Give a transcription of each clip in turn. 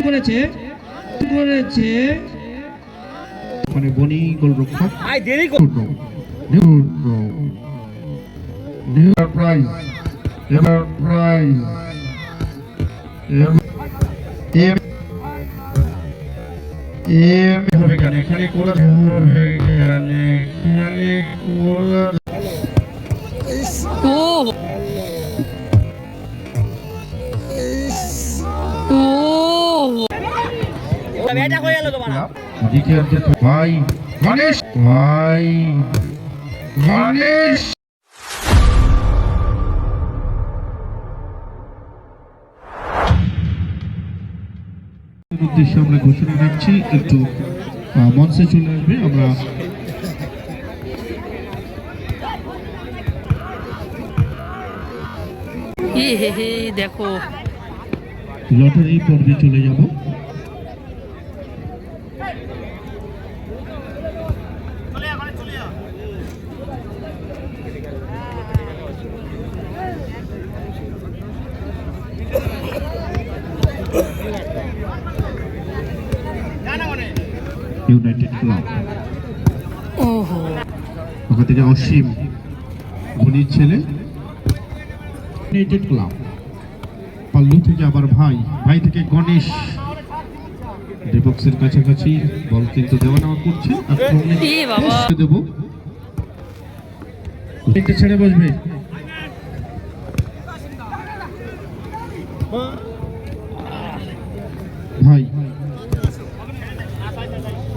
করেছে করেছে মানে বনি গোলরক্ষক আই দেরি কর নিউ প্রাইজ এবার প্রাইজ এম এম হবে কেন এখানে কোলা হবে কেন এখানে কোলা ও ও বেটা কই গেল তোমার দ্বিতীয় ভাই গণেশ ভাই গণেশ উদ্দেশ্যে আমরা ঘোষণা রাখছি একটু মঞ্চে চলে আসবে আমরা দেখো লটারি পর্বে চলে যাব ইউনাইটেড ক্লাব ওহো ওখান থেকে অসীম ধোনির ছেলে ইউনাইটেড ক্লাব পাল্লু থেকে আবার ভাই ভাই থেকে গণেশ ডেবক্সের কাছাকাছি বল কিন্তু দেওয়া নেওয়া করছে দেবো ছেড়ে বসবে ভাই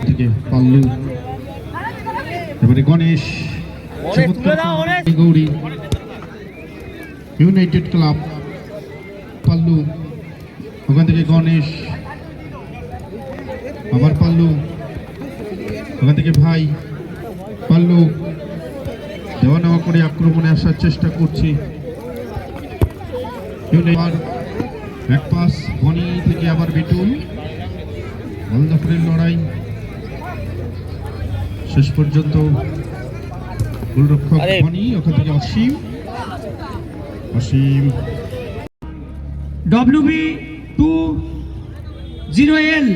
থেকে পাল্লু এবারে গণেশ গৌরী ইউনাইটেড ক্লাব পাল্লু ওখান থেকে গণেশ আবার পাল্লু ওখান থেকে ভাই পাল্লু দেওয়া নেওয়া করে আক্রমণে আসার চেষ্টা করছি এক পাস বনি থেকে আবার বিটুল বল দখলের লড়াই শেষ পর্যন্ত গোলরক্ষক বনি ওখান থেকে অসীম অসীম WB 20L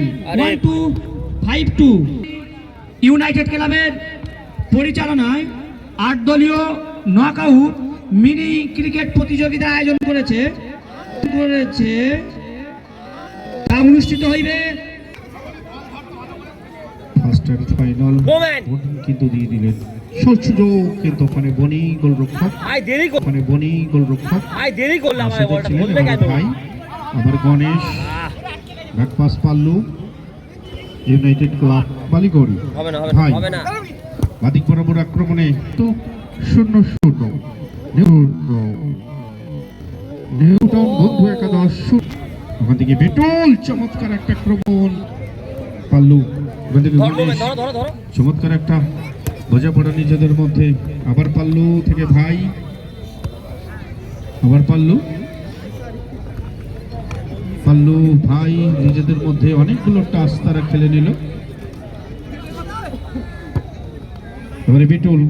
1252 ইউনাইটেড ক্লাবের পরিচালনায় 8 দলীয় নকআউট মিনি ক্রিকেট প্রতিযোগিতা আয়োজন করেছে তা অনুষ্ঠিত হইবে ফার্স্ট এন্ড ফাইনাল কিন্তু দিয়ে দিলেন সুযোগ কিন্তু ওখানে বনি গোলরক্ষক ওখানে বনি গোলরক্ষক ভাই আবার Ganesh back pass pallu United club Baligari ভাই বাদিক বরাবর আক্রমণে তো 0-0 নিউটন বন্ধু একাদশ ওখান থেকে বেটুল চমৎকার একটা আক্রমণ পাল্লু ওখান থেকে চমৎকার একটা বোঝাপড়া নিজেদের মধ্যে আবার পাল্লু থেকে ভাই আবার পাল্লু পাল্লু ভাই নিজেদের মধ্যে অনেকগুলো টাচ তারা খেলে নিল এবারে বিটুল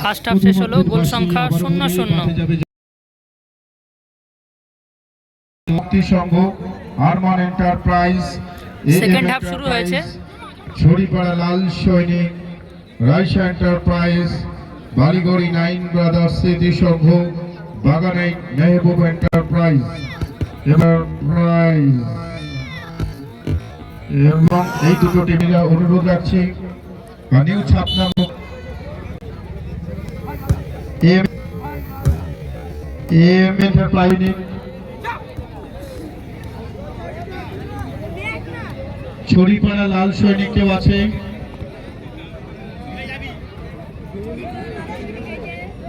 ফার্স্ট হাফ শেষ হলো গোল সংখ্যা 0-0 সংঘ আরমান এন্টারপ্রাইজ সেকেন্ড হাফ শুরু হয়েছে ছড়িপাড়া লাল সৈনিক রাইসা এন্টারপ্রাইজ বালিগড়ি 9 ব্রাদার্স স্মৃতি সংঘ বাগানাই মেহবুব এন্টারপ্রাইজ এবার প্রাইজ এবং এই দুটো টিমেরা অনুরোধ রাখছি নিউ ছাপনা এম এন্টারপ্রাইজ ছড়িপাড়া লাল সৈনিক কেউ আছে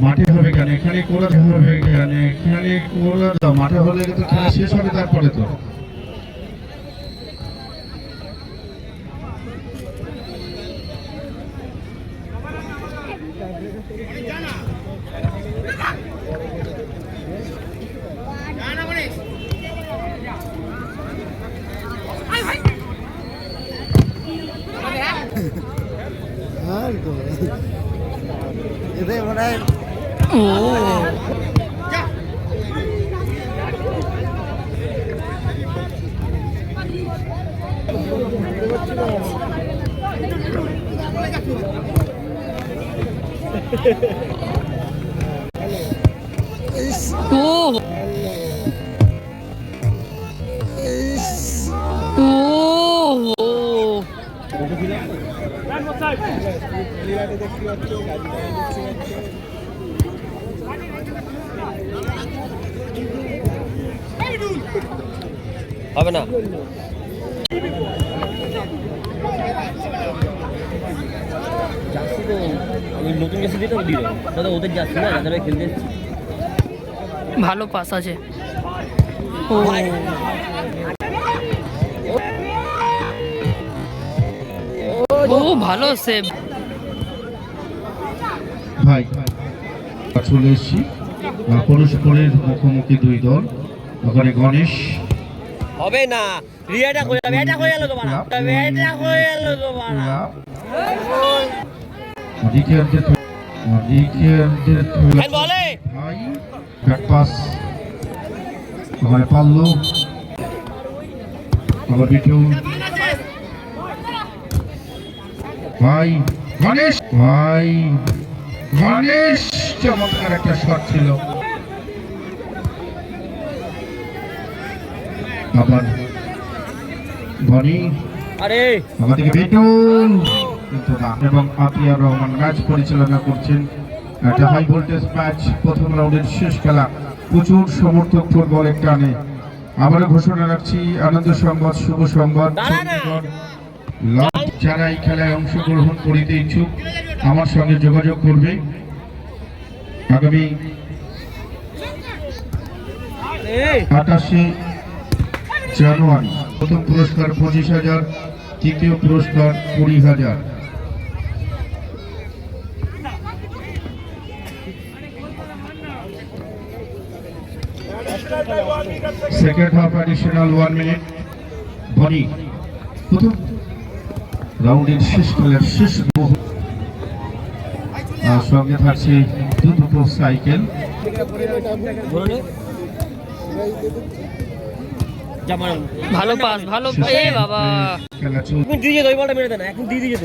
মাঠে হবে কেন এখানে কোলা হবে কেন এখানে কোলা মাঠে হলে তো খেলা শেষ হবে তারপরে তো ও ও হবে না। জার্সি তো আমি নতুন জার্সি দিতে দিল দাদা, ওদের জার্সি না যাদের খেলতে এসেছি। ভালো পাস আছে। ও ও ভালো সেভ। ভাই চলে এসছি পরস্পরের মুখোমুখি দুই দল। ওখানে গণেশ হবে না, রিয়াটা কই যাবে, এটা কই গেল তোমার, এটা কই গেল তোমার। দ্বিতীয়ার্ধের খেল বলে ভাই ব্যাক পাস ওখানে পাল্লু আবার বিটু ভাই গণেশ চমৎকার একটা শট ছিল। আবার বনি আরে আমাদেরকে বিটুল কিন্তু না, এবং আতিয়ার রহমান ম্যাচ পরিচালনা করছেন। একটা হাই ভোল্টেজ ম্যাচ, প্রথম রাউন্ডের শেষ খেলা। প্রচুর সমর্থক ফুটবলের টানে। আবারও ঘোষণা রাখছি আনন্দ সংবাদ, শুভ সংবাদ। যারা এই খেলায় অংশগ্রহণ করিতে ইচ্ছুক আমার সঙ্গে যোগাযোগ করবে। আগামী 28 জানুয়ারি প্রথম পুরস্কার 25,000, তৃতীয় পুরস্কার 20,000। Second half additional 1 minute. বনি প্রথম রাউন্ডের শেষ খেলার শেষ মুহূর্ত। সঙ্গে থাকছে দুটো সাইকেল। ভালো পাস, ভালো এ বাবা। খেলা তুমি দিয়ে যেত, ওই বলটা মেরে দেন, এখন দিয়ে যেত।